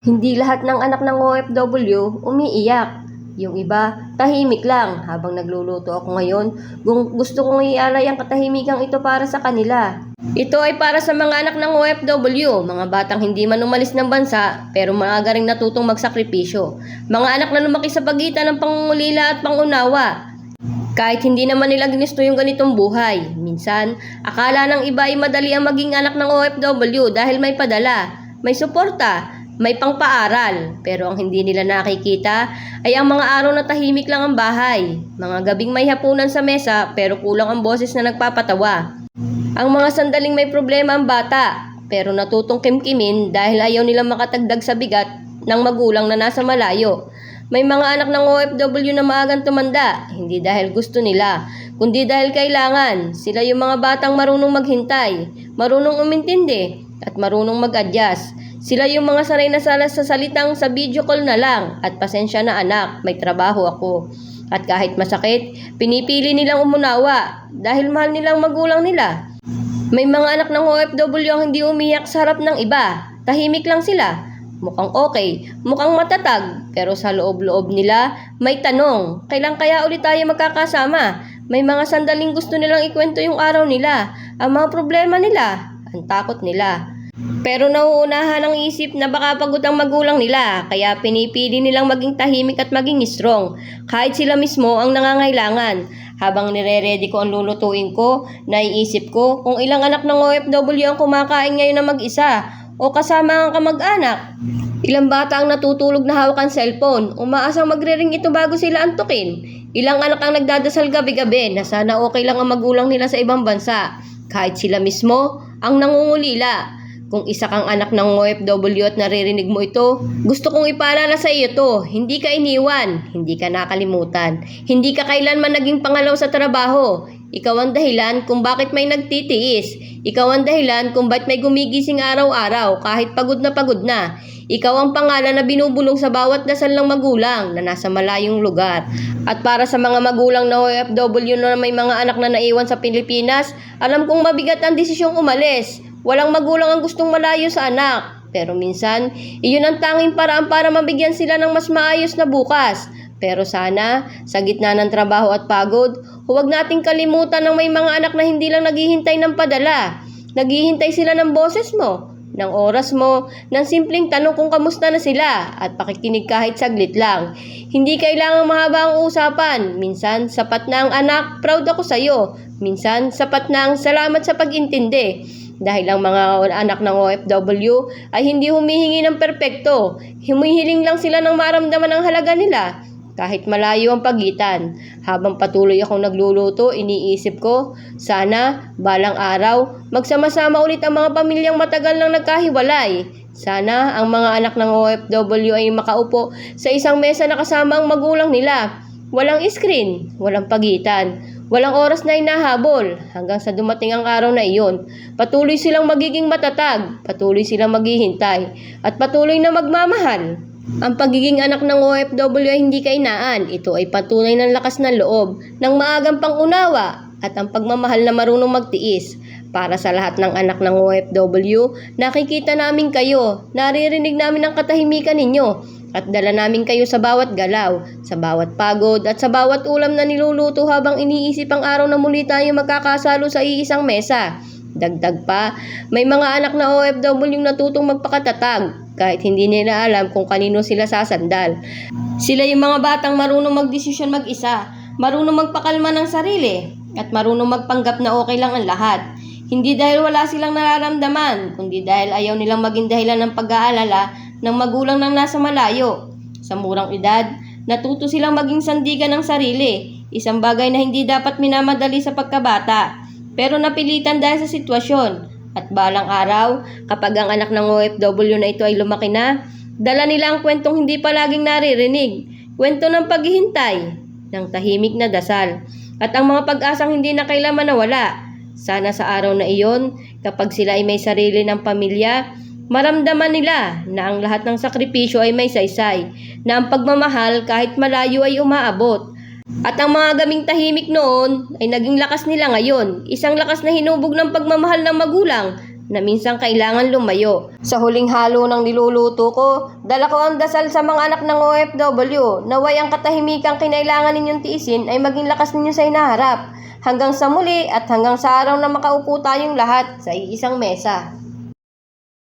Hindi lahat ng anak ng OFW umiiyak. Yung iba, tahimik lang habang nagluluto ako ngayon. Gusto kong ialay ang katahimikang ito para sa kanila. Ito ay para sa mga anak ng OFW, mga batang hindi man umalis ng bansa pero maaga ring natutong magsakripisyo. Mga anak na lumaki sa pagitan ng pangungulila at pangunawa. Kahit hindi naman nila ginusto yung ganitong buhay. Minsan, akala ng iba ay madali ang maging anak ng OFW dahil may padala, may suporta, may pangpaaral. Pero ang hindi nila nakikita ay ang mga araw na tahimik lang ang bahay. Mga gabing may hapunan sa mesa pero kulang ang boses na nagpapatawa. Ang mga sandaling may problema ang bata pero natutong kimkimin dahil ayaw nilang makatagdag sa bigat ng magulang na nasa malayo. May mga anak ng OFW na maagang tumanda, hindi dahil gusto nila, kundi dahil kailangan. Sila yung mga batang marunong maghintay, marunong umintindi, at marunong mag-adjust. Sila yung mga sanay na sa salitang sa video call na lang, at pasensya na anak, may trabaho ako. At kahit masakit, pinipili nilang umunawa dahil mahal nilang magulang nila. May mga anak ng OFW ang hindi umiyak sa harap ng iba, tahimik lang sila. Mukhang okay, mukhang matatag, pero sa loob-loob nila may tanong, kailan kaya ulit tayo magkakasama? May mga sandaling gusto nilang ikwento yung araw nila, ang mga problema nila, ang takot nila. Pero nauunahan ang isip na baka pagod ang magulang nila, kaya pinipili nilang maging tahimik at maging strong, kahit sila mismo ang nangangailangan. Habang nire-ready ko ang lulutuin ko, naiisip ko kung ilang anak ng OFW ang kumakain ngayon na mag-isa, o kasama ang kamag-anak. Ilang bata ang natutulog na hawak ang cellphone, umaasang magre-ring ito bago sila antukin. Ilang anak ang nagdadasal gabi-gabi na sana okay lang ang magulang nila sa ibang bansa, kahit sila mismo ang nangungulila. Kung isa kang anak ng OFW at naririnig mo ito, gusto kong ipaalala sa iyo to, hindi ka iniwan, hindi ka nakalimutan, hindi ka kailanman naging pangalaw sa trabaho. Ikaw ang dahilan kung bakit may nagtitiis. Ikaw ang dahilan kung bakit may gumigising araw-araw kahit pagod na. Ikaw ang pangalan na binubulong sa bawat dasal ng magulang na nasa malayong lugar. At para sa mga magulang na OFW na may mga anak na naiwan sa Pilipinas, alam kong mabigat ang desisyong umalis. Walang magulang ang gustong malayo sa anak. Pero minsan, iyon ang tanging paraan para mabigyan sila ng mas maayos na bukas. Pero sana, sa gitna ng trabaho at pagod, huwag nating kalimutan ng may mga anak na hindi lang naghihintay ng padala. Naghihintay sila ng boses mo, ng oras mo, ng simpleng tanong kung kamusta na sila, at pakikinig kahit saglit lang. Hindi kailangang mahaba ang usapan. Minsan, sapat na ang anak, proud ako sa'yo. Minsan, sapat na ang salamat sa pag-intindi. Dahil ang mga anak ng OFW ay hindi humihingi ng perpekto. Humihiling lang sila ng maramdaman ang halaga nila. Kahit malayo ang pagitan. Habang patuloy akong nagluluto, iniisip ko, sana, balang araw, magsama-sama ulit ang mga pamilyang matagal nang nagkahiwalay. Sana, ang mga anak ng OFW ay makaupo sa isang mesa na kasama ang magulang nila. Walang screen, walang pagitan, walang oras na hinahabol hanggang sa dumating ang araw na iyon. Patuloy silang magiging matatag, patuloy silang maghihintay, at patuloy na magmamahal. Ang pagiging anak ng OFW ay hindi kainaan. Ito ay patunay ng lakas ng loob, ng maagang pangunawa, at ang pagmamahal na marunong magtiis. Para sa lahat ng anak ng OFW, nakikita namin kayo, naririnig namin ang katahimikan ninyo, at dala namin kayo sa bawat galaw, sa bawat pagod, at sa bawat ulam na niluluto habang iniisip ang araw na muli tayo magkakasalo sa iisang mesa. Dagdag pa, may mga anak na OFW yung natutong magpakatatag kahit hindi nila alam kung kanino sila sasandal. Sila yung mga batang marunong magdesisyon mag-isa, marunong magpakalma ng sarili, at marunong magpanggap na okay lang ang lahat. Hindi dahil wala silang nararamdaman, kundi dahil ayaw nilang maging dahilan ng pag-aalala ng magulang ng nasa malayo. Sa murang edad, natuto silang maging sandigan ng sarili, isang bagay na hindi dapat minamadali sa pagkabata. Pero napilitan dahil sa sitwasyon. At balang araw, kapag ang anak ng OFW na ito ay lumaki na, dala nila ang kwentong hindi palaging naririnig. Kwento ng paghihintay, ng tahimik na dasal, at ang mga pag-asang hindi na kailanman nawala. Sana sa araw na iyon, kapag sila ay may sarili ng pamilya, maramdaman nila na ang lahat ng sakripisyo ay may saysay, na ang pagmamahal kahit malayo ay umaabot. At ang mga gaming tahimik noon ay naging lakas nila ngayon, isang lakas na hinubog ng pagmamahal ng magulang, na minsan kailangan lumayo. Sa huling halo ng niluluto ko, dala ko ang dasal sa mga anak ng OFW. Naway ang katahimikang kinailangan ninyong tiisin ay maging lakas ninyo sa hinaharap. Hanggang sa muli at hanggang sa araw na makaupo tayong lahat sa iisang mesa.